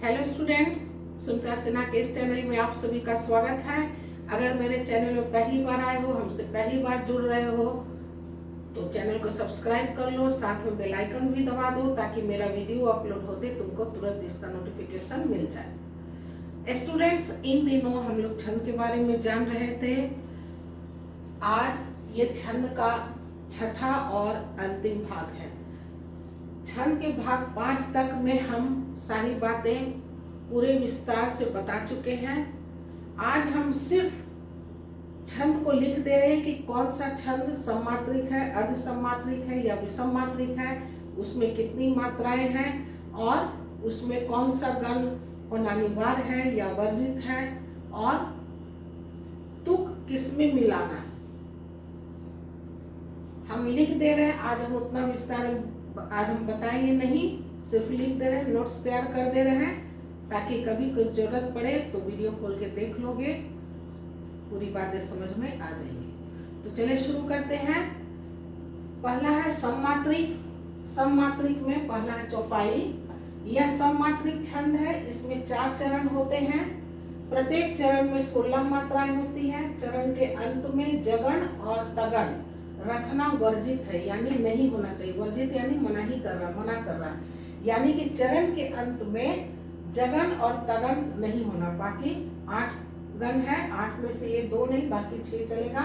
Hello students, Sumitra Sinha के इस channel में आप सभी का स्वागत है। अगर मेरे चैनल में पहली बार आए हो, हमसे पहली बार जुड़ रहे हो तो चैनल को सब्सक्राइब कर लो, साथ में बेल आइकन भी दबा दो ताकि मेरा वीडियो अपलोड होते तुमको तुरंत इसका नोटिफिकेशन मिल जाए। स्टूडेंट्स, इन दिनों हम लोग छंद के बारे में जान रहे थे। आज ये छंद का छठा और अंतिम भाग है। छंद के भाग 5 तक में हम सारी बातें पूरे विस्तार से बता चुके हैं। आज हम सिर्फ छंद को लिख दे रहे हैं कि कौन सा छंद सम्मात्रिक है, अर्ध सम्मात्रिक है या विषम मात्रिक है, उसमें कितनी मात्राएं हैं और उसमें कौन सा गण होना अनिवार्य है या वर्जित है और तुक किसमें मिलाना है, हम लिख दे रहे हैं। आज हम उतना विस्तार आज हम बताएंगे नहीं, सिर्फ लिख दे रहे हैं, नोट्स तैयार कर दे रहे हैं ताकि कभी कुछ जरूरत पड़े तो वीडियो खोल के देख लोगे, पूरी बातें समझ में आ जाएंगी। तो चलिए शुरू करते हैं। पहला है सम्मात्रिक। सम्मात्रिक में पहला है चौपाई। यह सम्मात्रिक छंद है। इसमें 4 चरण होते हैं। प्रत्येक चरण में 16 मात्राएं होती हैं। चरण के अंत में जगण और तगण रखना वर्जित है, यानी नहीं होना चाहिए। वर्जित यानी मना कर रहा, यानी कि चरण के अंत में जगन और तगन नहीं होना। बाकी 8 गण है, 8 में से ये 2 नहीं, बाकी 6 चलेगा।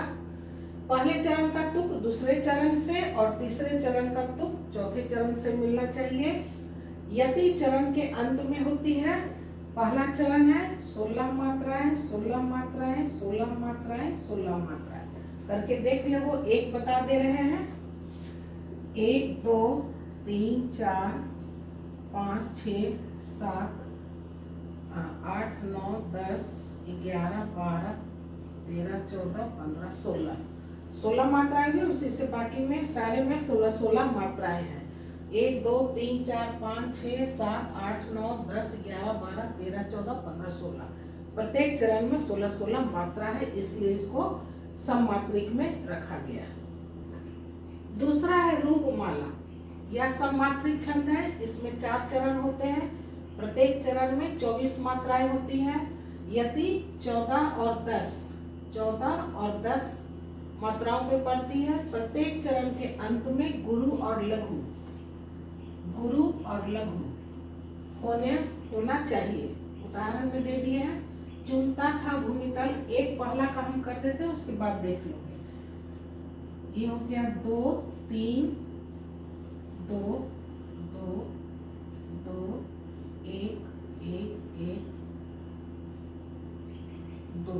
पहले चरण का तुक दूसरे चरण से और तीसरे चरण का तुक चौथे चरण से मिलना चाहिए। यति चरण के अंत में होती है। पहला चरण है 16 मात्राएं, 16 मात्राएं, 16 मात्राएं, 16 मात्राएं करके देख लो। वो एक बता दे रहे हैं। 1 2 3 4 5 6 7 8 9 10 11 12 13 14 15 16 मात्राएं होगी। उसी से बाकी में सारे में 16 मात्राएं हैं। 1 2 3 4 5 6 7 8 9 10 11 12 13 14 15 16 प्रत्येक चरण में 16 मात्रा है, इसलिए इसको सम्मात्रिक में रखा गया। दूसरा है रूपमाला। यह सम्मात्रिक छंद है। इसमें 4 चरण होते हैं। प्रत्येक चरण में 24 मात्राएं होती हैं। यति 14 और 10 मात्राओं पे पड़ती है। प्रत्येक चरण के अंत में गुरु और लघु होना चाहिए। उदाहरण में दे दिए हैं। चुनता था भूमितल, एक पहला का हम कर देते हैं, उसके बाद देख लोगे। ये हो गया 2 3 2 2 2 1 1 1 2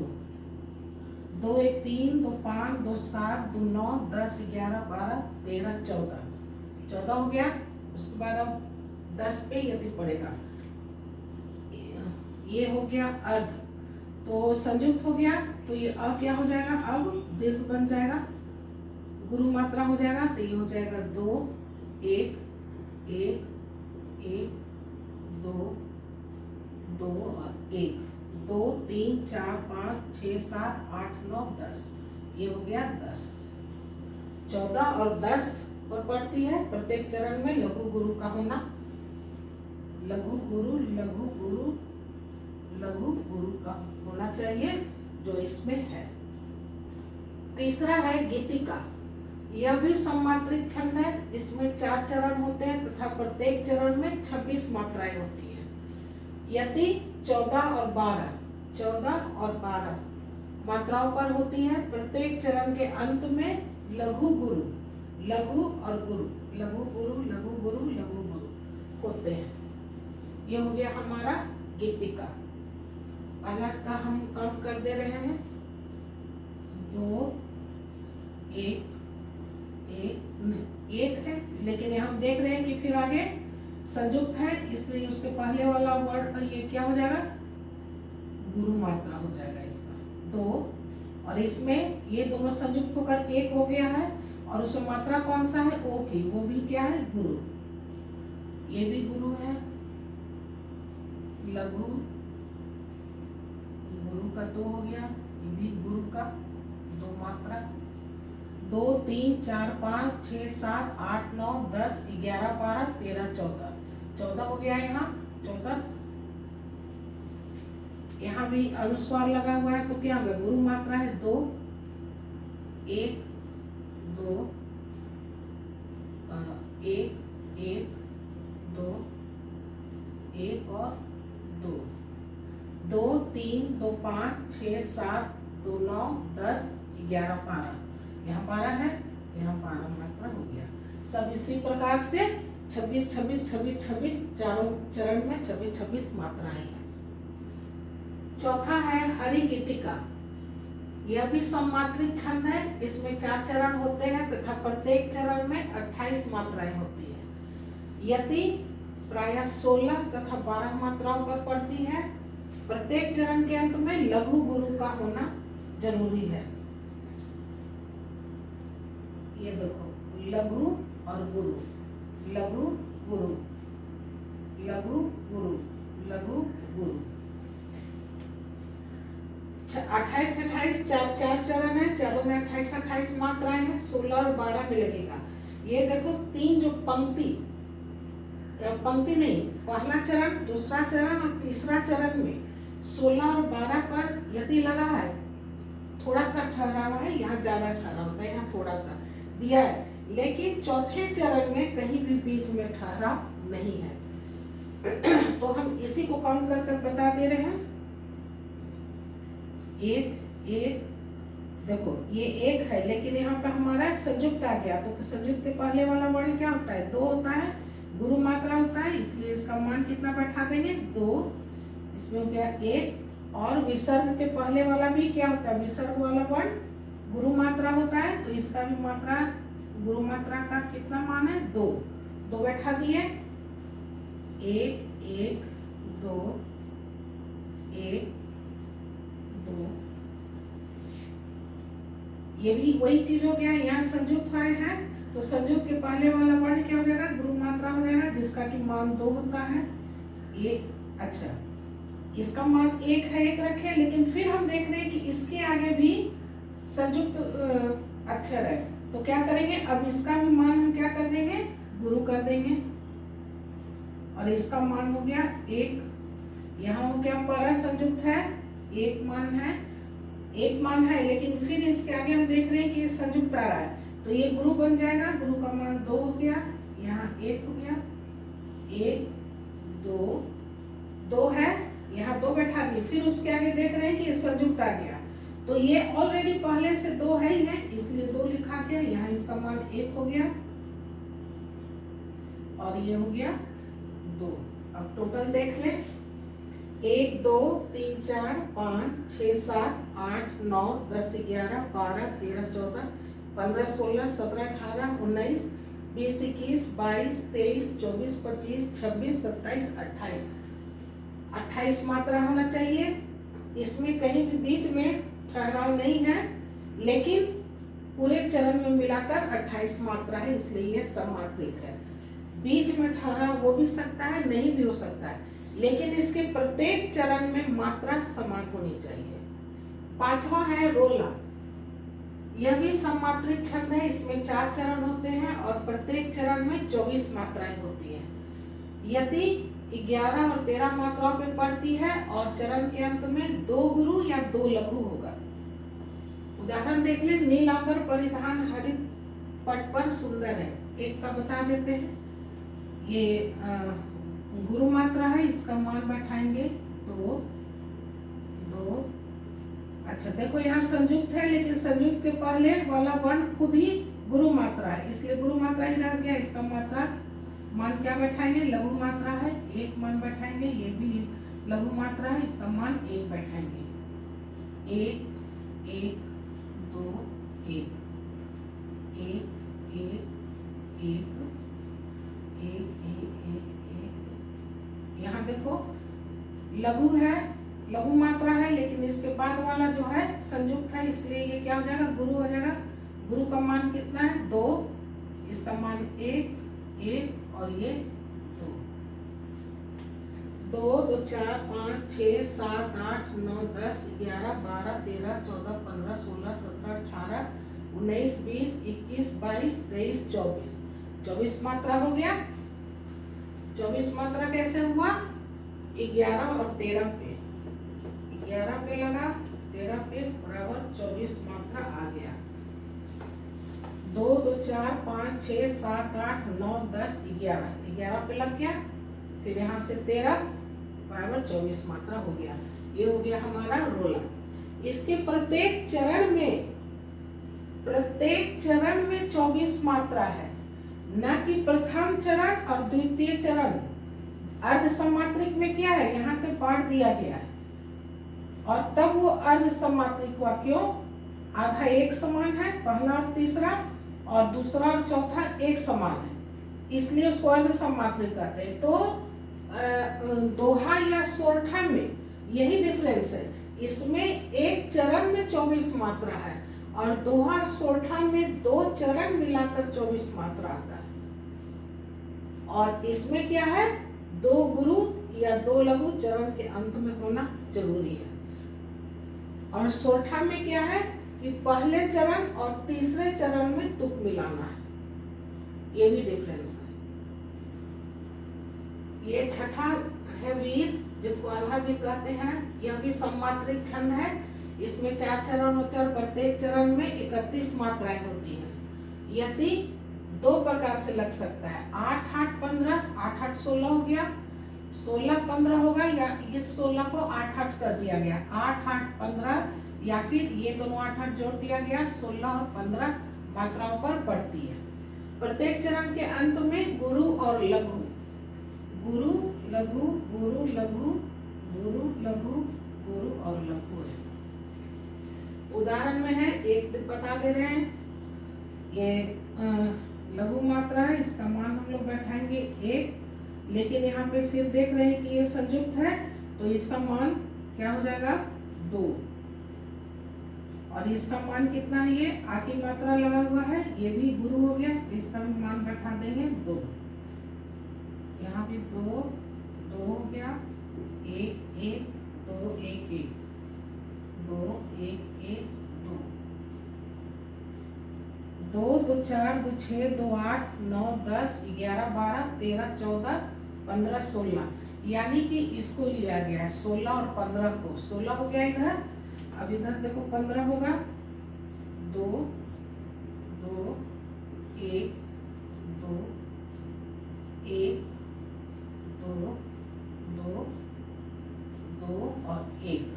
2 1 3 2 5 2 7 2 9 10 11 12 13 14 हो गया। उसके बाद अब 10 पे यदि पड़ेगा। ये हो गया अर्ध, तो संयुक्त हो गया, तो ये अब क्या हो जाएगा, अब दीर्घ बन जाएगा, गुरु मात्रा हो जाएगा। तो ये हो जाएगा 2 1 1 1 2 2 और 1 2 3 4 5 6 7 8 9 10। ये हो गया 10। 14 और 10 पर पड़ती है। प्रत्येक चरण में लघु गुरु का होना, लघु गुरु का होना चाहिए, जो इसमें है। तीसरा है गीतिका। यह भी सम्मात्रिक छंद है। इसमें 4 चरण होते हैं तथा प्रत्येक चरण में 26 मात्राएं होती हैं। यति 14 और 12 मात्राओं पर होती है। प्रत्येक चरण के अंत में लघु और गुरु होते हैं। यह हो गया हमारा गीतिका। पहला का हम काउंट कर दे रहे हैं। 2 1 है, लेकिन हम देख रहे हैं कि फिर आगे संयुक्त है, इसलिए उसके पहले वाला वर्ड ये क्या हो जाएगा, गुरु मात्रा हो जाएगा इसका 2। और इसमें ये दोनों संयुक्त होकर 1 हो गया है। और उसमें मात्रा कौन सा है, ओ की, वो भी क्या है, गुरु। ये भी गुरु है, लघु गुरु का 2 हो गया। ये भी गुरु का 2 मात्रा। 2 3 4 5 6 7 8 9 10 11 12 13 14 हो गया। यहाँ 14 यहाँ भी अनुस्वार लगा हुआ है तो क्या होगा, गुरु मात्रा है 2, 1 2, 1 1 2 1 और 2, 2 3 2 5 6 7 2 9 10 11 12, यहाँ 12 है, यहाँ 12 मात्रा हो गया। सब इसी प्रकार से 26 26 26 26 चारों चरण में 26 26 मात्राएं हैं। चौथा है हरिगीतिका। यह भी सम्मात्रित छंद है। इसमें 4 चरण होते हैं तथा प्रत्येक चरण में 28 मात्राएं होती है। यति प्रायः 16 तथा 12 मात्राओं पर पड़ती है। प्रत्येक चरण के अंत में लघु गुरु का होना जरूरी है। ये देखो, लघु और गुरु, लघु गुरु, लघु गुरु, लघु गुरु। 28 28 चार चरण है, चारों में 28 28 मात्राएं हैं, 16 और 12 में लगेगा। ये देखो 3 जो पंक्ति नहीं, पहला चरण, दूसरा चरण और तीसरा चरण में 16 और 12 पर यदि लगा है, थोड़ा सा ठहरा हुआ है, यहाँ ज्यादा ठहरा होता है, यहाँ थोड़ा सा दिया है, लेकिन चौथे चरण में कहीं भी बीच में ठहराव नहीं है। तो हम इसी को काउंट कर बता दे रहे हैं। 1 1, देखो ये 1 है, लेकिन यहाँ पे हमारा संयुक्त आ गया, तो संयुक्त के पहले वाला वर्ण क्या होता है, 2 होता है, गुरु मात्रा होता है, इसलिए इसका मान कितना बैठा देंगे, 2। इसमें हो गया 1। और विसर्ग के पहले वाला भी क्या होता है, विसर्ग वाला वर्ण गुरु मात्रा होता है, तो इसका भी मात्रा, गुरु मात्रा का कितना मान है, 2। 2 बैठा दिए, 1 1 2 1 2। ये भी वही चीज हो गया, यहाँ संयुक्त आए हैं, तो संयुक्त के पहले वाला वर्ण क्या हो जाएगा, गुरु मात्रा हो जाएगा, जिसका कि मान 2 होता है। ये अच्छा, इसका मान 1 है, 1 रखे, लेकिन फिर हम देख रहे हैं कि इसके आगे भी संयुक्त अक्षर है, तो क्या करेंगे, अब इसका भी मान हम क्या कर देंगे, गुरु कर देंगे, और इसका मान हो गया 1। यहाँ हो गया पर संयुक्त है, 1 मान है, लेकिन फिर इसके आगे हम देख रहे हैं कि संयुक्त आ रहा है, तो ये गुरु बन जाएगा, गुरु का मान 2 हो गया, यहाँ 1 हो गया, 1 2 2 है, यहाँ 2 बैठा दिए, फिर उसके आगे देख रहे हैं कि संयुक्त आ गया, तो ये ऑलरेडी पहले से 2 है ही है, इसलिए 2 लिखा गया, यहाँ इसका मान 1 हो गया, और ये हो गया 2। अब टोटल देख ले, 1 2 3 4 5 6 7 8 9 10 11 12 13 14 15 16 17 18 19 20 21 22 23 24 25 26 27 28 28 मात्रा होना चाहिए। इसमें कहीं भी बीच में ठहराव नहीं है, लेकिन पूरे चरण में मिलाकर 28 मात्रा है, इसलिए ये सम्मात्रिक है। बीच में ठहराव हो भी सकता है, नहीं भी हो सकता है, लेकिन इसके प्रत्येक चरण में मात्रा समान होनी चाहिए। 5वां है रोला। यह भी सम्मात्रिक छंद है। इसमें 4 चरण होते हैं और प्रत्येक चरण में 24 मात्राएं होती हैं। यदि 11 और 13 मात्राओं पे पड़ती है और चरण के अंत में 2 गुरु या 2 लघु होगा। उदाहरण देख ले, नीलांबर परिधान हरित पट पर सुंदर है, एक का बता देते हैं। ये गुरु मात्रा है, इसका मान बैठाएंगे 2 2। अच्छा देखो, यहाँ संयुक्त है, लेकिन संयुक्त के पहले वाला वर्ण खुद ही गुरु मात्रा है, इसलिए गुरु मात्रा ही रह गया। इसका मात्रा मान क्या बैठाएंगे, लघु मात्रा है, 1 मान बैठाएंगे। ये भी लघु मात्रा है, इसका मान 1 बैठाएंगे। 1 1 2 1 1 1 1 1 1 1। यहाँ देखो लघु है, लघु मात्रा है, लेकिन इसके बाद वाला जो है संयुक्त है, इसलिए ये क्या हो जाएगा, गुरु हो जाएगा। गुरु का मान कितना है, 2, इसका मान 1 1 और ये 2 2 2 4 5 6 7 8 9 10 11 12 13 14 15 16 17 18 19 20 21 22 23 24 24 मात्रा हो गया। 24 मात्रा कैसे हुआ, 11 और 13 पे 11 पे लगा, 13 पे बराबर 24 मात्रा आ गया। 2 2 4 5 6 7 8 9 10 11, 11 पे लग गया। फिर यहाँ से 13 बराबर 24 मात्रा हो गया। ये हो गया हमारा रोला। इसके प्रत्येक चरण में 24 मात्रा है, न कि प्रथम चरण और द्वितीय चरण। अर्ध सम्मात्रिक में क्या है, यहाँ से बांट दिया गया है और तब वो अर्ध सम्मात्रिक हुआ। क्यों? आधा एक समान है, पहला और तीसरा, और दूसरा और चौथा एक समान है, इसलिए उसको अर्ध सम्मात्रिक कहते हैं। तो दोहा या सोरठा में यही डिफरेंस है। इसमें एक चरण में 24 मात्रा है और दोहा और सोरठा में 2 चरण मिलाकर 24 मात्रा आता है। और इसमें क्या है, 2 गुरु या 2 लघु चरण के अंत में होना जरूरी है। और सोरठा में क्या है कि पहले चरण और तीसरे चरण में तुक मिलाना है। ये भी डिफरेंस है। ये छठा है वीर, जिसको आल्हा भी कहते हैं। यह भी सम्मात्रिक छंद है। इसमें 4 चरण होते हैं और प्रत्येक चरण में 31 मात्राएं होती हैं। यदि 2 प्रकार से लग सकता है, 8 8 15, 8 8 16 हो गया, 16 15 होगा, या इस 16 को 8 8 कर दिया गया, 8 8 15, या फिर ये दोनों 8 8 जोड़ दिया गया, 16 और 15 मात्राओं पर पड़ती है। प्रत्येक चरण के अंत में गुरु और लघु, गुरु लघु, गुरु लघु, गुरु लघु, गुरु और लघु है। उदाहरण में है, एक बता दे रहे हैं, ये लघु मात्रा है, इसका मान हम लोग बैठाएंगे 1, लेकिन यहाँ पे फिर देख रहे हैं कि ये संयुक्त है, तो इसका मान क्या हो जाएगा 2, और इसका मान कितना है, ये आ की मात्रा लगा हुआ है, ये भी गुरु हो गया, तो इसका भी मान बैठा देंगे 2। यहाँ भी 2 2 हो गया, 1 1 2 1 1 2 1 1 2 2 2 4 2 6 2 8 9 10 11 12 13 14 15 16, यानी कि इसको लिया गया है 16 और 15 को। 16 हो गया इधर, अब इधर देखो 15 होगा, 2 2 1 2 1 2 2 2 और 1,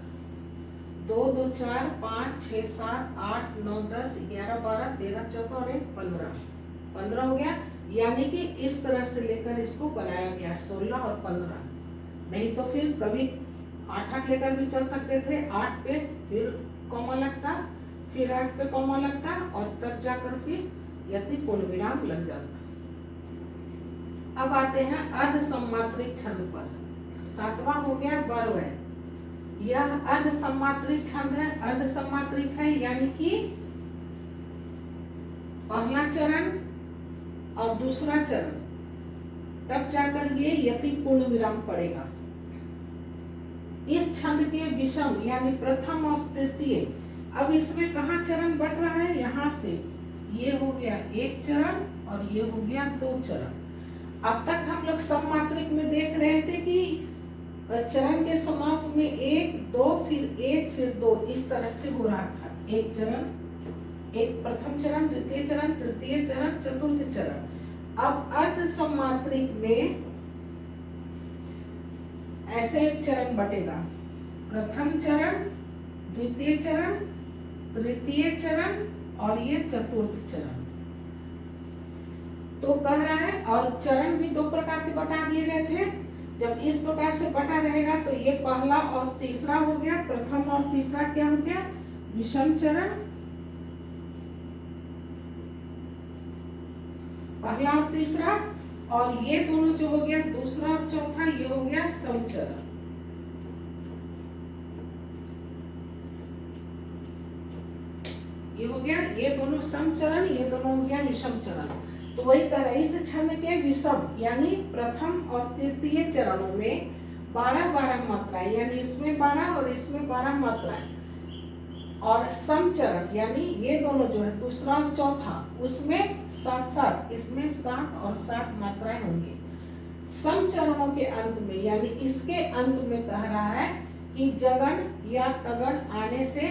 2 2 4 5 6 7 8 9 10 11 12 13 14 और 1 15, 15 हो गया। यानी कि इस तरह से लेकर इसको बनाया गया 16 और 15। नहीं तो फिर कभी 8 8 लेकर भी चल सकते थे, 8 पे फिर कॉमा लगता, फिर 8 पे कॉमा लगता, और तब जाकर फिर यति पूर्ण विराम लग जाता। अब आते हैं अर्ध सम्मात्रिक छंद पर। 7वां हो गया बर्व। यह अर्ध सम्मात्रिक छंद है। अर्ध सम्मात्रिक है यानी कि पहला चरण और दूसरा चरण, तब जाकर ये यति पूर्ण विराम पड़ेगा। इस छंद के विषम यानी प्रथम और तृतीय, अब इसमें कहाँ चरण बढ़ रहा है, यहाँ से ये हो गया 1 चरण और ये हो गया 2 चरण। अब तक हम लोग सम्मात्रिक में देख रहे थे कि चरण के समाप्त में 1 2 फिर 1 फिर 2, इस तरह से हो रहा था। 1 चरण, एक प्रथम चरण, द्वितीय चरण, तृतीय चरण, चतुर्थ चरण। अब अर्ध सम्मात्रिक में ऐसे एक चरण बटेगा, प्रथम चरण, द्वितीय चरण, तृतीय चरण और ये चतुर्थ चरण। तो कह रहा है, और चरण भी 2 प्रकार के बता दिए गए थे। जब इस प्रकार से बटा रहेगा तो ये पहला और तीसरा हो गया। प्रथम और तीसरा क्या हो गया, विषम चरण, पहला और तीसरा, और ये दोनों जो हो गया दूसरा और चौथा, ये हो गया समचरण। ये हो गया, ये दोनों समचरण, ये दोनों हो गया विषम चरण। तो वही कह रहे इस छंद के विषम यानी प्रथम और तृतीय चरणों में 12-12 मात्राएं, यानी इसमें 12 और इसमें 12 मात्राएं, और समचरण यानी ये दोनों जो है दूसरा और चौथा, उसमें 7-7, इसमें 7 और 7 मात्राएं होंगी। समचरणों के अंत में यानी इसके अंत में कह रहा है कि जगन या तगन आने से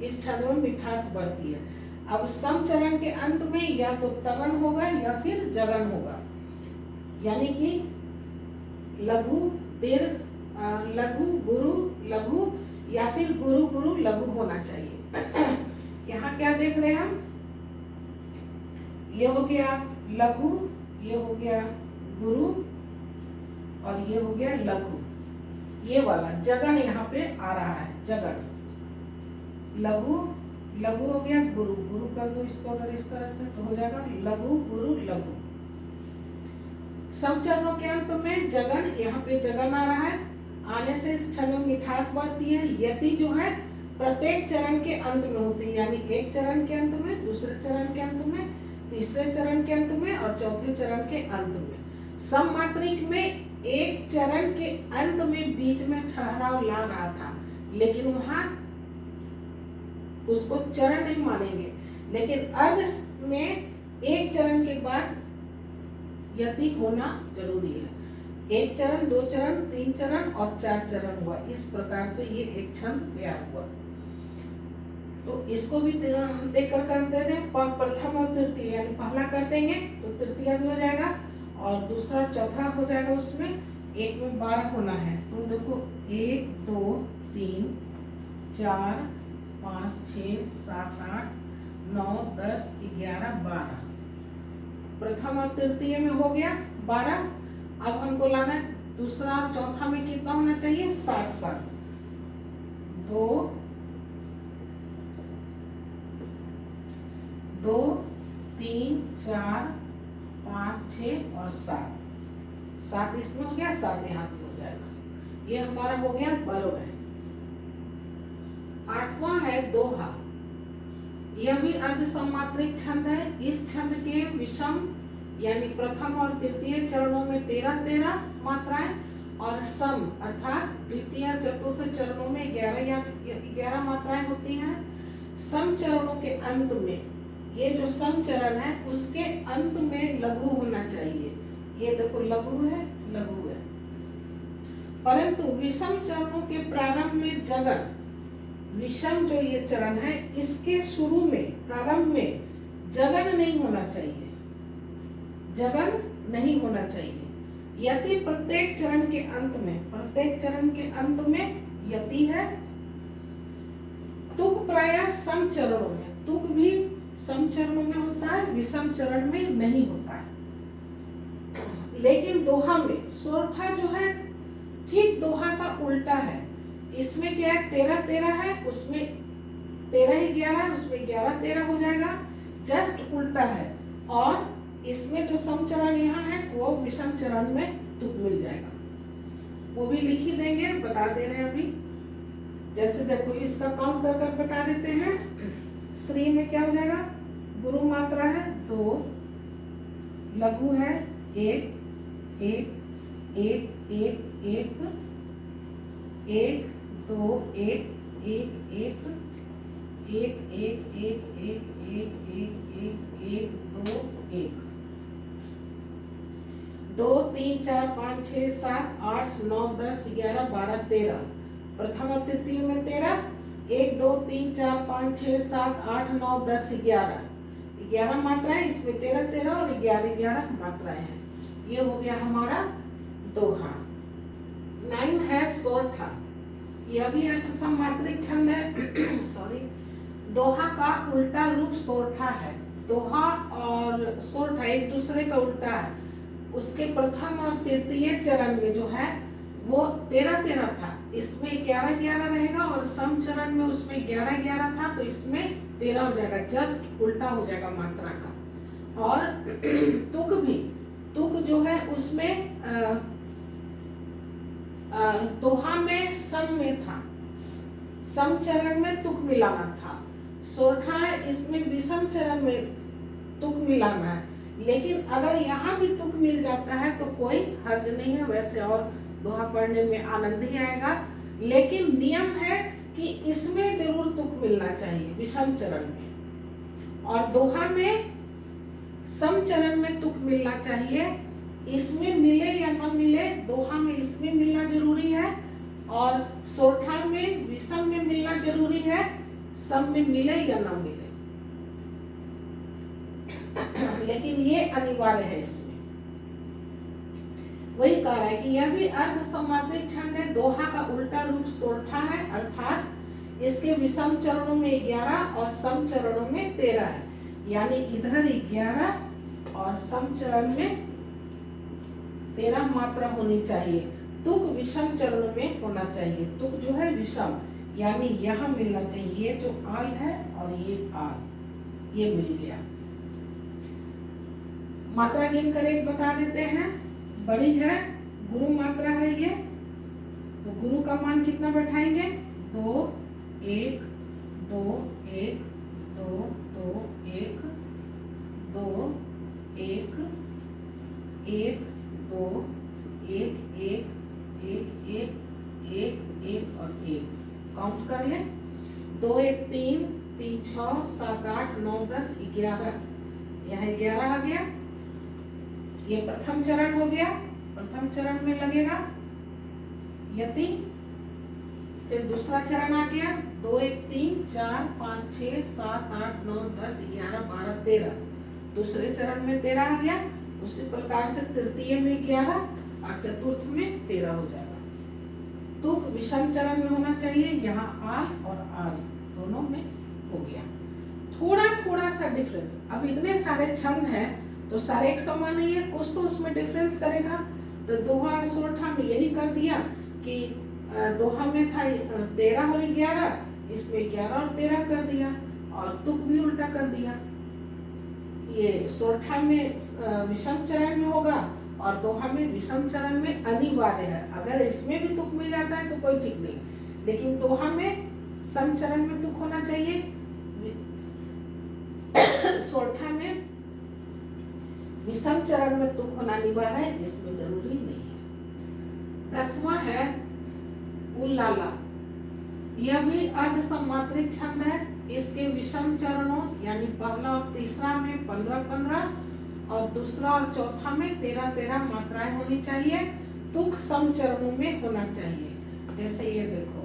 इस छंद में मिठास बढ़ती है। अब सम चरण के अंत में या तो तगन होगा या फिर जगन होगा, यानी कि लघु दीर्घ, लघु गुरु लघु या फिर गुरु गुरु लघु होना चाहिए। यहाँ क्या देख रहे हैं हम, ये हो गया लघु, ये हो गया गुरु और ये हो गया लघु। ये वाला जगन यहाँ पे आ रहा है, जगन लघु, लघु हो गया गुरु, गुरु कर दो इसको अगर इस तरह से तो हो जाएगा लघु गुरु लघु। सब चरणों के अंत में जगन, यहाँ पे जगन आ रहा है, आने से इस छंद में मिठास बढ़ती है। यति जो है प्रत्येक चरण के अंत में होती है, यानी एक चरण के अंत में, दूसरे चरण के अंत में, तीसरे चरण के अंत में और चौथे चरण के अंत में। सममात्रिक में एक चरण के अंत में बीच में ठहराव ला रहा था, लेकिन वहां उसको चरण नहीं मानेंगे, लेकिन अर्ध में एक चरण के बाद यति होना जरूरी है। एक चरण, दो चरण, तीन चरण और चार चरण हुआ, इस प्रकार से ये एक छंद तैयार हुआ। तो इसको भी देख कर करते थे, प्रथम और तृतीय, यानी पहला कर देंगे तो तृतीय भी हो जाएगा और दूसरा चौथा हो जाएगा। उसमें एक में 12 होना है, तो देखो 1 2 3 4 5 6 7 8 9 10 11 12। प्रथम और तृतीय में हो गया 12। अब हमको लाना है दूसरा और चौथा में कितना होना चाहिए, 7 7 2 2 3 4 5 6 और 7 इसमें हो गया, 7 यहाँ पे हो जाएगा। ये हमारा हो गया बर्व है। 8वां है दोहा। यह भी अर्ध सम्मात्रिक छंद है। इस छंद के विषम यानी प्रथम और तृतीय चरणों में 13-13 मात्राएं और सम अर्थात द्वितीय चतुर्थ चरणों में 11 या 11 मात्राएं होती हैं। सम चरणों के अंत में, ये जो सम चरण है उसके अंत में लघु होना चाहिए। ये देखो लघु है, लघु है। परंतु विषम चरणों के प्रारंभ में जगन, विषम जो ये चरण है इसके शुरू में, प्रारंभ में जगन नहीं होना चाहिए, जगन नहीं होना चाहिए। यति प्रत्येक चरण के अंत में, प्रत्येक चरण के अंत में यति है। तुक प्रायः सम चरणों में, तुक भी सम चरणों में होता है, विषम चरण में नहीं होता है। लेकिन दोहा में सोरठा जो है ठीक दोहा का उल्टा है। इसमें क्या है, 13-13 है, उसमें 13-11 है, उसमें 11-13 हो जाएगा, जस्ट उल्टा है। और इसमें जो सम चरण यहाँ है वो विषम चरण में तुक मिल जाएगा, वो भी लिख ही देंगे, बता दे रहे हैं अभी। जैसे देखो इसका काउंट कर कर बता देते हैं। श्री में क्या हो जाएगा, गुरु मात्रा है 2, लघु है 1 1 1 1 1 1 2 1 1 1 1 1 1 1 1 1 2 1 2 3 4 5 6 7 8 9 10 11 12 13। प्रथम और तृतीय में 13, 1 2 3 4 5 6 7 8 9 10 11 मात्राएं, इसमें 13-13 और 11-11 मात्राएं हैं। ये हो गया हमारा दोहा। 9 है सोरठा। यह भी अर्थ सम्मात्रिक छंद है। सॉरी, दोहा का उल्टा रूप सोरठा है। दोहा और सोरठा एक दूसरे का उल्टा है। उसके प्रथम और तृतीय चरण में जो है वो 13-13 था, इसमें 11-11 रहेगा और सम चरण में उसमें 11-11 था, तो इसमें 13 हो जाएगा, जस्ट उल्टा हो जाएगा मात्रा का। और तुक भी, तुक जो है उसमें दोहा में सम में था, सम चरण में तुक मिलाना था। सोरठा है, इसमें विषम चरण में तुक मिलाना है। लेकिन अगर यहाँ भी तुक मिल जाता है तो कोई हर्ज नहीं है, वैसे और दोहा पढ़ने में आनंद ही आएगा। लेकिन नियम है कि इसमें जरूर तुक मिलना चाहिए, विषम चरण में, और दोहा में सम चरण में तुक मिलना चाहिए। इसमें मिले या ना मिले, दोहा में इसमें मिलना जरूरी है और सोरठा में विषम में मिलना जरूरी है, सम में मिले या ना मिले, लेकिन ये अनिवार्य है। इसमें वही कह रहा है कि यह भी अर्ध समात्रिक छंद है। दोहा का उल्टा रूप सोरठा है, अर्थात इसके विषम चरणों में 11 और सम चरणों में 13 है। यानी इधर 11 और सम चरण में 13 मात्रा होनी चाहिए। तुक विषम चरणों में होना चाहिए। तुक जो है विषम, यानी यहाँ मिलना चाहिए। ये जो आल है और ये आल, ये मिल गया। मात्रा गिन कर एक बता देते हैं। बड़ी है, गुरु मात्रा है ये, तो गुरु का मान कितना बैठाएंगे? 2 1 2 1 2 2 1 2 1 1 2 1 1 1 1 1 1 और 1। काउंट कर लें। 2 1 3 3 6 7 8 9 10 11। यहाँ 11 आ गया। ये प्रथम चरण हो गया। प्रथम चरण में लगेगा यति। फिर दूसरा चरण आ गया। 2 1 3 4 5 6 7 8 9 10 11 12 13। दूसरे चरण में 13 आ गया। उसी प्रकार से तृतीय में 11 और चतुर्थ में 13 हो जाएगा। तुक विषम चरण में होना चाहिए। यहाँ आल और आल दोनों में हो गया। थोड़ा थोड़ा सा डिफरेंस। अब इतने सारे छंद हैं तो सारे एक समान नहीं है, कुछ तो उसमें डिफरेंस करेगा। तो दोहा और सोरठा में यही कर दिया कि दोहा में था 13 और 11, इसमें 11 और 13 कर दिया, और तुक भी उल्टा कर दिया। ये सोरठा में विषम चरण में होगा और दोहा में विषम चरण में अनिवार्य है। अगर इसमें भी तुक मिल जाता है तो कोई ठीक नहीं, लेकिन दोहा में सम चरण में तुक होना चाहिए, सोरठा में विषम चरण में तुक होना अनिवार्य है, इसमें जरूरी नहीं है। 10वां है उल्लाला। यह भी अर्ध समात्रिक छंद है। इसके विषम चरणों यानी पहला और तीसरा में 15-15 और दूसरा और चौथा में 13-13 मात्राएं होनी चाहिए। तुक सम चरणों में होना चाहिए। जैसे ये देखो,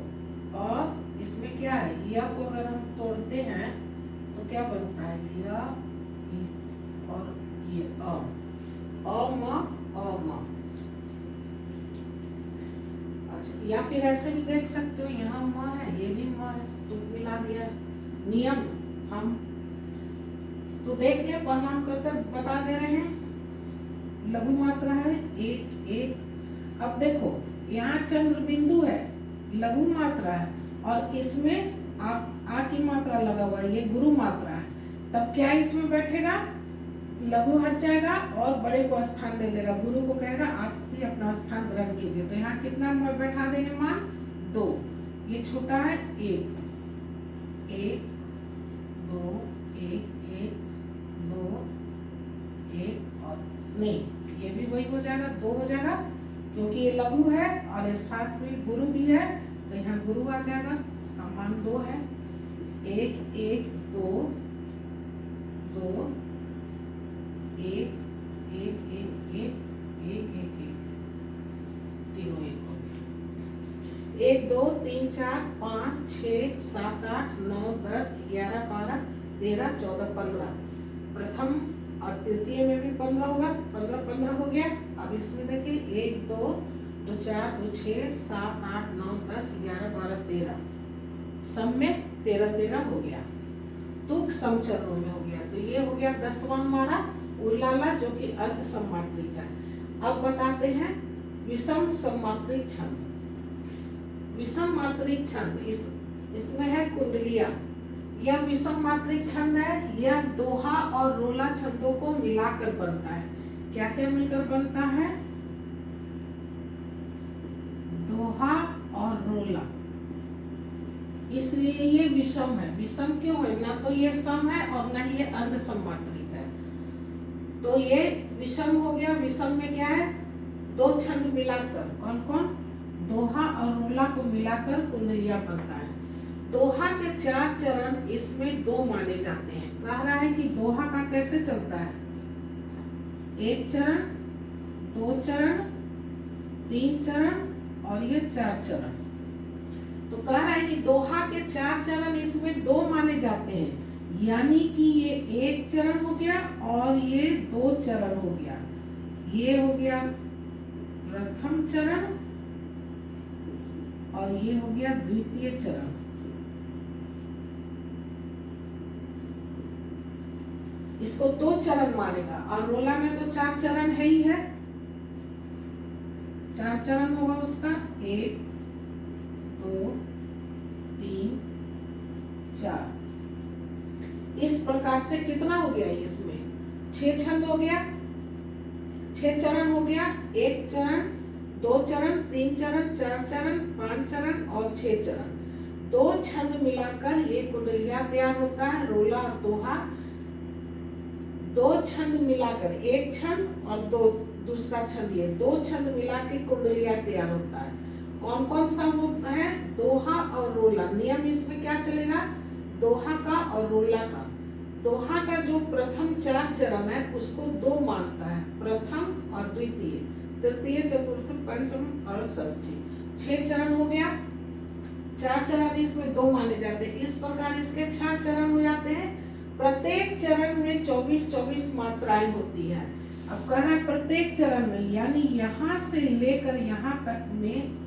और इसमें क्या है, यह को अगर हम तोड़ते हैं तो क्या बनता है, यह और ये अ म अ म। अच्छा, या फिर ऐसे भी देख सकते हो, यहाँ म है, ये भी म है, तुक मिला दिया। नियम हम तो देख ले, पहला हम कर कर बता दे रहे हैं। लघु मात्रा है 1 1। अब देखो यहाँ चंद्र बिंदु है, लघु मात्रा है, और इसमें आ की मात्रा लगा हुआ है, ये गुरु मात्रा है। तब क्या इसमें बैठेगा, लघु हट जाएगा और बड़े को स्थान दे देगा। गुरु को कहेगा आप भी अपना स्थान ग्रहण कीजिए। तो यहाँ कितना बैठा देंगे मान 2। ये छोटा है 1 1 2 1 1 2 1 और नहीं, ये भी वही हो जाएगा, 2 हो जाएगा, क्योंकि ये लघु है और इस साथ में गुरु भी है, तो यहाँ गुरु आ जाएगा। इसका मान 2 है। 1 1 2 2 1 1 1 1 1 1 1 तीनों 1 हो गया। 1 2 3 4 5 6 7 8 9 10 11 12 13 14 15। प्रथम और तृतीय में भी 15 होगा, 15 15 हो गया। अब इसमें देखिए 1 2 2 4 2 6 7 8 9 10 11 12 13। सम में 13 13 हो गया। तुक सम चरणों में हो गया। तो ये हो गया 10वां हमारा उल्लाला, जो कि अर्ध सम्मात्रिक है। अब बताते हैं विषम सम्मात्रिक छंद। विषम मात्रिक छंद इसमें है कुंडलिया। यह विषम मात्रिक छंद है। यह दोहा और रोला छंदों को मिलाकर बनता है। क्या क्या मिलकर बनता है, दोहा और रोला, इसलिए ये विषम है। विषम क्यों है, ना तो ये सम है और ना ही ये अर्ध सम्मात्रिक है, तो ये विषम हो गया। विषम में क्या है, 2 छंद मिलाकर, कौन कौन, दोहा और रोला को मिलाकर कुंडलिया बनता है। दोहा के 4 चरण इसमें 2 माने जाते हैं। कह रहा है कि दोहा का कैसे चलता है, 1 चरण 2 चरण 3 चरण और ये 4 चरण। तो कह रहा है कि दोहा के 4 चरण इसमें 2 माने जाते हैं, यानी कि ये 1 चरण हो गया और ये 2 चरण हो गया। ये हो गया प्रथम चरण और ये हो गया द्वितीय चरण। इसको 2 चरण मानेगा और रोला में तो 4 चरण है ही है। 4 चरण होगा उसका, 1 2 3 4। इस प्रकार से कितना हो गया इसमें 6 छंद हो गया, 6 चरण हो गया। 1 चरण, 2 चरण, 3 चरण, 4 चरण, 5 चरण और 6 चरण। 2 छंद मिलाकर ये कुंडलिया तैयार होता है, रोला और दोहा। 2 छंद मिलाकर, 1 छंद और 2 दूसरा छंद, ये 2 छंद मिला के कुंडलिया तैयार होता है। कौन कौन सा होता है? दोहा और रोला। नियम इसमें क्या चलेगा? दोहा का और रोला का। दोहा का जो प्रथम 4 चरण है उसको 2 मानता है, प्रथम और द्वितीय, तृतीय, चतुर्थ, पंचम और षष्ठी। 6 चरण हो गया। 4 चरण इसमें 2 माने जाते हैं। इस प्रकार इसके 6 चरण हो जाते हैं। प्रत्येक चरण में 24-24 मात्राएं होती है। अब कह रहा है प्रत्येक चरण में, यानी यहाँ से लेकर यहाँ तक में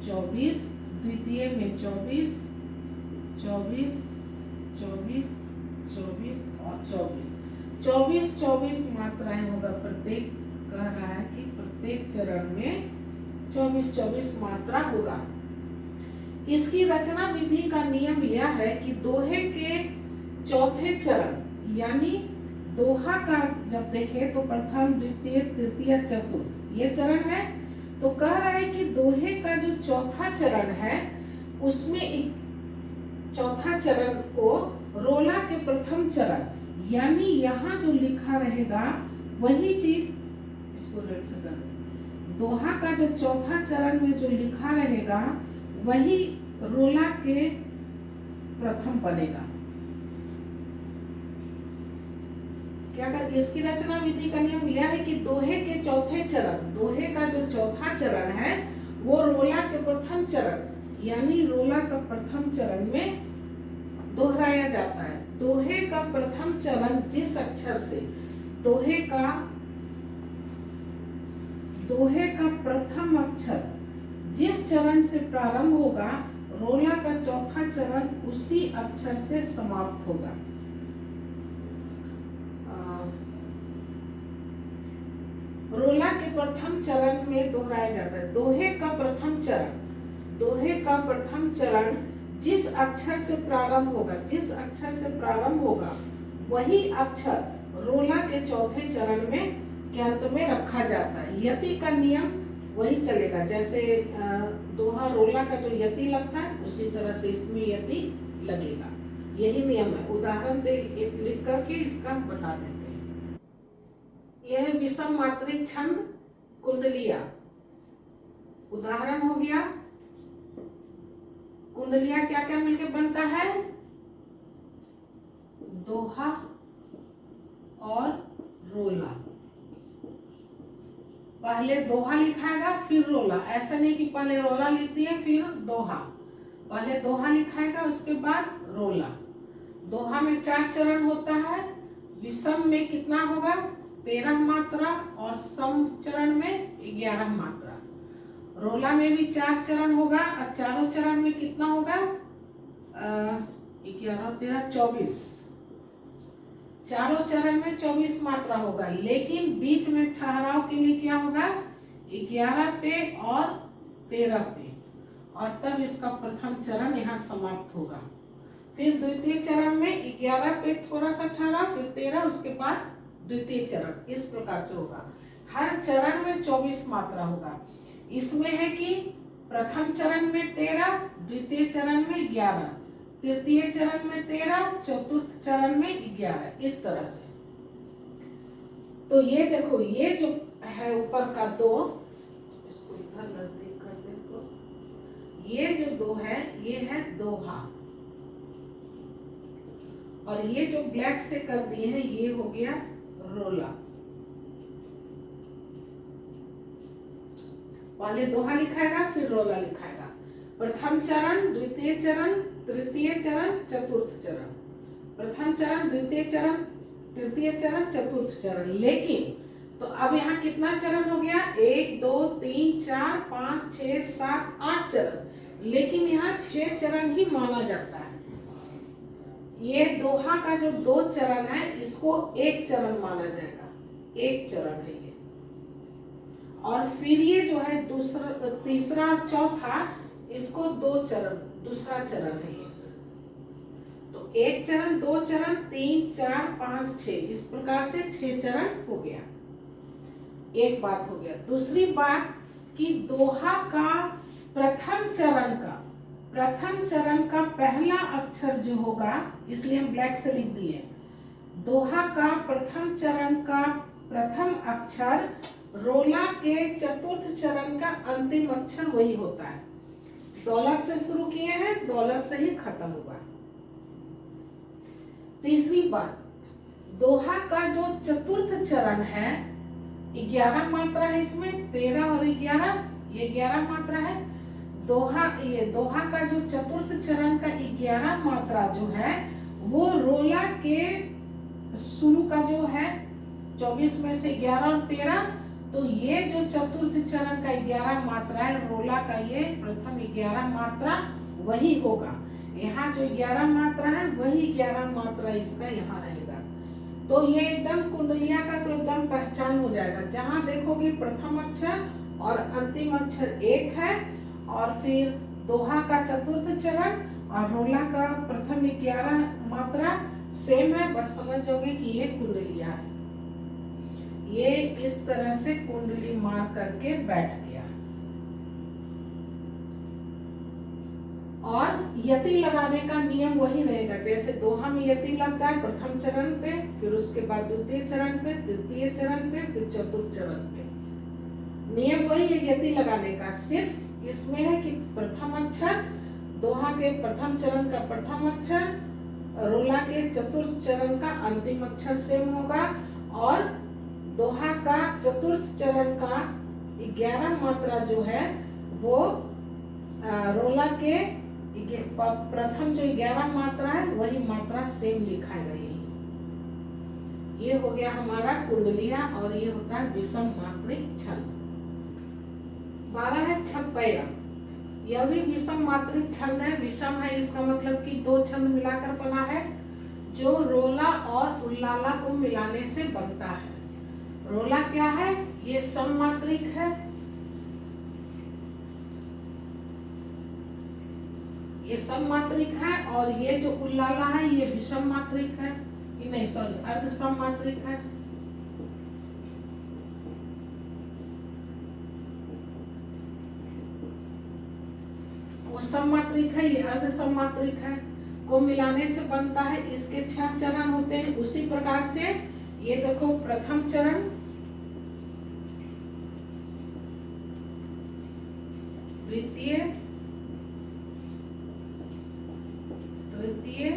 24, द्वितीय में 24, 24, 24, 24 और 24, 24-24 मात्राएं होगा प्रत्येक। कह रहा है कि प्रत्येक चरण में 24-24 मात्रा होगा। इसकी रचना विधि का नियम यह है कि दोहे के 4थे चरण, यानी दोहा का जब देखें तो प्रथम, द्वितीय, तृतीय, चतुर्थ ये चरण है। तो कह रहा है कि दोहे का जो 4था चरण है उसमें 4था चरण को रोला के प्रथम चरण, यानी यहाँ जो लिखा रहेगा वही चीज, इसको रेड से कर दो। दोहा का जो 4था चरण में जो लिखा रहेगा वही रोला के प्रथम बनेगा। क्या कर, इसकी रचना विधि का नियम यह है कि दोहे के 4थे चरण, दोहे का जो 4था चरण है वो रोला के प्रथम चरण, यानी रोला का प्रथम चरण में दोहराया जाता है। दोहे का प्रथम चरण जिस अक्षर से, दोहे का प्रथम अक्षर जिस चरण से प्रारंभ होगा, रोला का 4था चरण उसी अक्षर से समाप्त होगा। रोला के प्रथम चरण में दोहराया जाता है। दोहे का प्रथम चरण, दोहे का प्रथम चरण जिस अक्षर से प्रारंभ होगा, जिस अक्षर से प्रारंभ होगा वही अक्षर रोला के 4थे चरण में के अंत में रखा जाता है। यति का नियम वही चलेगा, जैसे दोहा रोला का जो यति लगता है उसी तरह से इसमें यति लगेगा। यही नियम है। उदाहरण दे लिख करके इसका बता देते हैं। यह विषम मात्रिक छंद कुंडलिया। उदाहरण हो गया, कुंडलिया क्या क्या मिलकर बनता है? दोहा और रोला। पहले दोहा लिखाएगा फिर रोला, ऐसा नहीं कि पहले रोला लिख दिए फिर दोहा। पहले दोहा लिखाएगा उसके बाद रोला। दोहा में 4 चरण होता है। विषम में कितना होगा? 13 मात्रा और सम चरण में 11 मात्रा। रोला में भी 4 चरण होगा और चारों चरण में कितना होगा? 11, 13, 24। चारों चरण में 24 मात्रा होगा, लेकिन बीच में ठहराव के लिए क्या होगा? 11 पे और 13 पे, और तब इसका प्रथम चरण यहाँ समाप्त होगा। फिर द्वितीय चरण में 11 पे थोड़ा सा ठहराव, फिर 13, उसके बाद द्वितीय चरण। इस प्रकार से होगा। हर चरण में 24 मात्रा होगा। इसमें है कि प्रथम चरण में 13, द्वितीय चरण में 11, तृतीय चरण में 13, चतुर्थ चरण में 11, इस तरह से। तो ये देखो, ये जो है ऊपर का 2, इसको इधर नजदीक कर दे तो ये जो 2 है ये है दोहा, और ये जो ब्लैक से कर दिए हैं ये हो गया रोला। पहले दोहा लिखाएगा फिर रोला लिखाएगा। प्रथम चरण, द्वितीय चरण, तृतीय चरण, चतुर्थ चरण। प्रथम चरण, द्वितीय चरण, तृतीय चरण, चतुर्थ चरण। लेकिन तो अब यहाँ कितना चरण हो गया? 1 2 3 4 5 6 7 8 चरण। लेकिन यहाँ 6 चरण ही माना जाता है। ये दोहा का जो 2 चरण है इसको 1 चरण माना जाएगा, 1 चरण है ये। और फिर ये जो है दूसरा, तीसरा और चौथा, इसको 2 चरण, दूसरा चरण है ये। तो 1 चरण, 2 चरण, 3 4 5 6, इस प्रकार से 6 चरण हो गया। एक बात हो गया। दूसरी बात कि दोहा का प्रथम चरण का पहला अक्षर जो होगा, इसलिए हम ब्लैक से लिख दिए, दोहा का प्रथम चरण का प्रथम अक्षर रोला के चतुर्थ चरण का अंतिम अक्षर वही होता है। दौलत से शुरू किए हैं, दौलत से ही खत्म हुआ। तीसरी बात, दोहा का जो चतुर्थ चरण है, 11 मात्रा है इसमें, 13 और 11, ये 11 मात्रा है। दोहा का जो चतुर्थ चरण का 11 मात्रा जो है, वो रोला के शुरू का जो है 24 में से 11 और 13, तो ये जो चतुर्थ चरण का 11 मात्रा है, रोला का ये प्रथम 11 मात्रा वही होगा। यहाँ जो 11 मात्रा है वही 11 मात्रा इसका यहाँ रहेगा। तो ये एकदम कुंडलिया का तो एकदम पहचान हो जाएगा। जहाँ देखोगे प्रथम अक्षर और अंतिम अक्षर एक है, और फिर दोहा का चतुर्थ चरण और रोला का प्रथम 11 मात्रा सेम है, बस समझ जाओगे कि ये कुंडलिया है। ये इस तरह से कुंडली मार करके बैठ गया। और यति लगाने का नियम वही रहेगा, जैसे दोहा में यति लगता है प्रथम चरण पे, फिर उसके बाद द्वितीय चरण पे, तृतीय चरण पे, फिर चतुर्थ चरण पे। नियम वही है यति लगाने का, सिर्फ इसमें है कि प्रथम अक्षर दोहा के प्रथम चरण का प्रथम अक्षर, रोला के चतुर्थ चरण का अंतिम अक्षर सेम होगा, और दोहा का चतुर्थ चरण का 11 मात्रा जो है वो रोला के प्रथम जो 11 मात्रा है वही मात्रा सेम लिखाएगा। ये हो गया हमारा कुंडलिया, और ये होता है विषम मात्रिक छंद। 12 है छपैया, यह भी विषम मात्रिक छंद है। विषम है इसका मतलब कि 2 छंद मिलाकर बना है, जो रोला और उल्लाला को मिलाने से बनता है। रोला क्या है? ये सम मात्रिक है, ये सम मात्रिक है, और ये जो उल्लाला है ये विषम मात्रिक है, ये नहीं सॉरी अर्ध सम मात्रिक है। वो सम मात्रिक है, ये अर्ध सम मात्रिक है, को मिलाने से बनता है। इसके 6 चरण होते हैं। उसी प्रकार से ये देखो, प्रथम चरण, द्वितीय, तृतीय,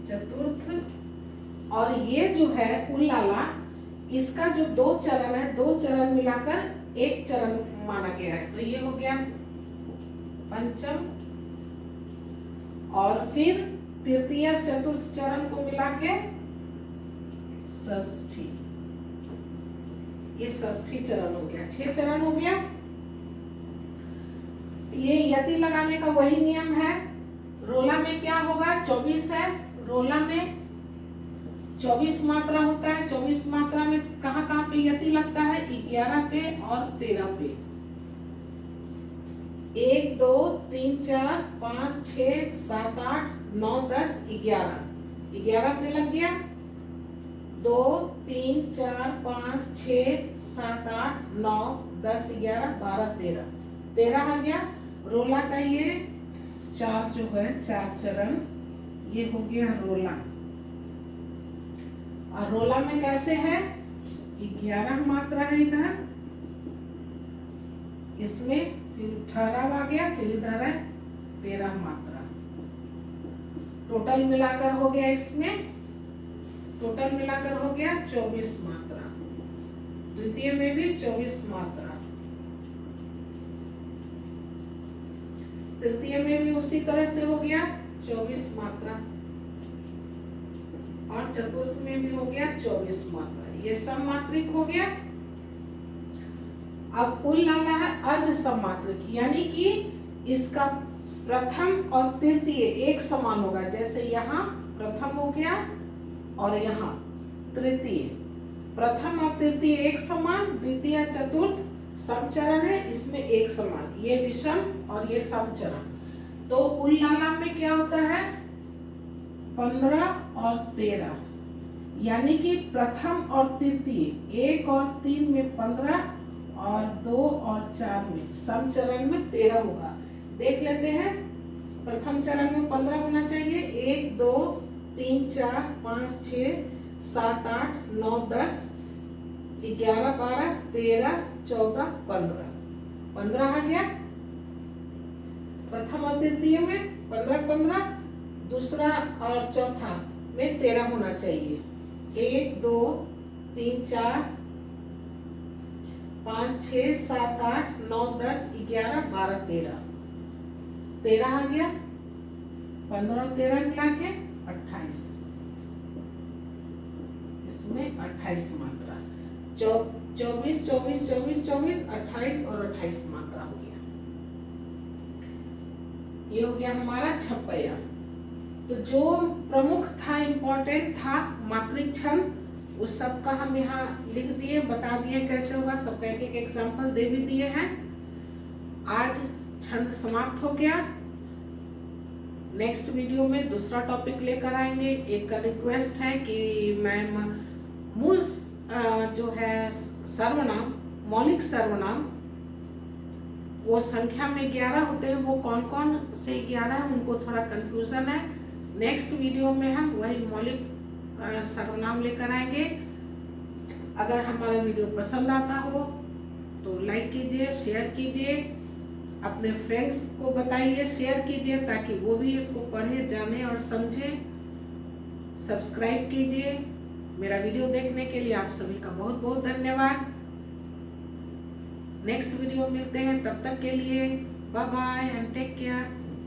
चतुर्थ, और ये जो है उल्लाला, इसका जो 2 चरण है, 2 चरण मिलाकर 1 चरण माना गया है। तो ये हो गया पंचम, और फिर तृतीय चतुर्थ चरण को मिला के षष्ठी, ये षष्ठी चरण हो गया। 6 चरण हो गया। ये यति लगाने का वही नियम है। रोला में क्या होगा? 24 है, रोला में 24 मात्रा होता है। 24 मात्रा में कहाँ कहाँ पे यति लगता है? 11 पे और 13 पे। 1 2 3 4 5 6 7 8 9 10 11, 11 पे लग गया। 2 3 4 5 6 7 8 9 10 11 12 13, 13 आ गया। रोला का ये 4 जो है, 4 चरण, ये हो गया रोला। और रोला में कैसे है? 11 मात्रा है इधर, इसमें फिर 18 आ गया, फिर इधर है 13 मात्रा। टोटल मिलाकर हो गया, इसमें टोटल मिलाकर हो गया 24 मात्रा। द्वितीय में भी 24 मात्रा, तृतीय में भी उसी तरह से हो गया 24 मात्रा, और चतुर्थ में भी हो गया 24 मात्रा। ये सममात्रिक हो गया। अब उल्लाला है अर्ध सममात्रिक, यानी कि इसका प्रथम और तृतीय एक समान होगा। जैसे यहाँ प्रथम हो गया और यहाँ तृतीय, प्रथम और तृतीय एक समान, द्वितीय चतुर्थ समचरण है, इसमें एक समान, ये विषम और ये समचरण। तो उल्लाला में क्या होता है 15 और 13, यानी कि प्रथम और तृतीय 1 और 3 में 15 और 2 और 4 में, समचरण में 13 होगा। देख लेते हैं। प्रथम चरण में 15 होना चाहिए, 1 2 3 4 5 6 7 8 9 10 11 12 13 14 15, 15 आ गया। प्रथम और तृतीय में 15 15, दूसरा और चौथा में 13 होना चाहिए, 1 2 3 4 5 6 7 8 9 10 11 12 13, 13 आ गया। 15 और 13 मिला के 28, इसमें 28 मात्रा, 24 24 24 24 28 और 28 मात्रा हो गया। ये हो गया हमारा छपैया। तो जो प्रमुख था, इम्पोर्टेंट था मात्रिक छंद, उस सब का हम यहाँ लिख दिए, बता दिए कैसे होगा, सबका एक एक एग्जाम्पल दे भी दिए हैं। आज छंद समाप्त हो गया। नेक्स्ट वीडियो में दूसरा टॉपिक लेकर आएंगे। एक रिक्वेस्ट है कि मैम मूल जो है सर्वनाम, मौलिक सर्वनाम, वो संख्या में 11 होते हैं, वो कौन कौन से 11 है, उनको थोड़ा कंफ्यूजन है। नेक्स्ट वीडियो में हम वही मौलिक सर्वनाम लेकर आएंगे। अगर हमारा वीडियो पसंद आता हो तो लाइक कीजिए, शेयर कीजिए, अपने फ्रेंड्स को बताइए, शेयर कीजिए, ताकि वो भी इसको पढ़े, जाने और समझे। सब्सक्राइब कीजिए। मेरा वीडियो देखने के लिए आप सभी का बहुत बहुत धन्यवाद। नेक्स्ट वीडियो मिलते हैं, तब तक के लिए bye bye and take care.